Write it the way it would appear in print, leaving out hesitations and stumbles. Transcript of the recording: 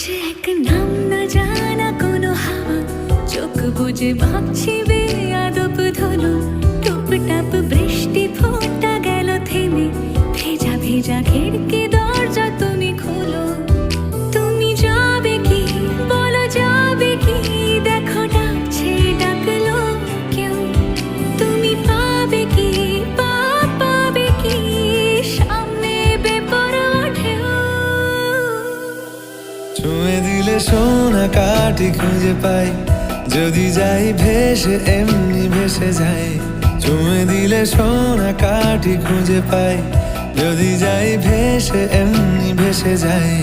বইছে এক নাম না জানা কোনো হাওয়া, চোখ বুজে ভাবছি বেয়াদব ধনু। টুপটাপ বৃষ্টি ফোঁটা গেল থেমে, ভেজা ভেজা খিড়কি দরজা তুমি খোলো। তুমি যাবে কি বলো, যাবে কি? দেখো ডাকছে ডাকলো কেউ। তুমি পাবে কি পাবে কি সামনে বেপরোয়া ঢেউ। ছুঁয়ে দিলে সোনা কাঠি খুঁজে পাই, যদি যাই ভেসে এমনি ভেসে যাই। ছুঁয়ে দিলে সোনা কাঠি খুঁজে পাই, যদি যাই ভেসে এমনি ভেসে যাই।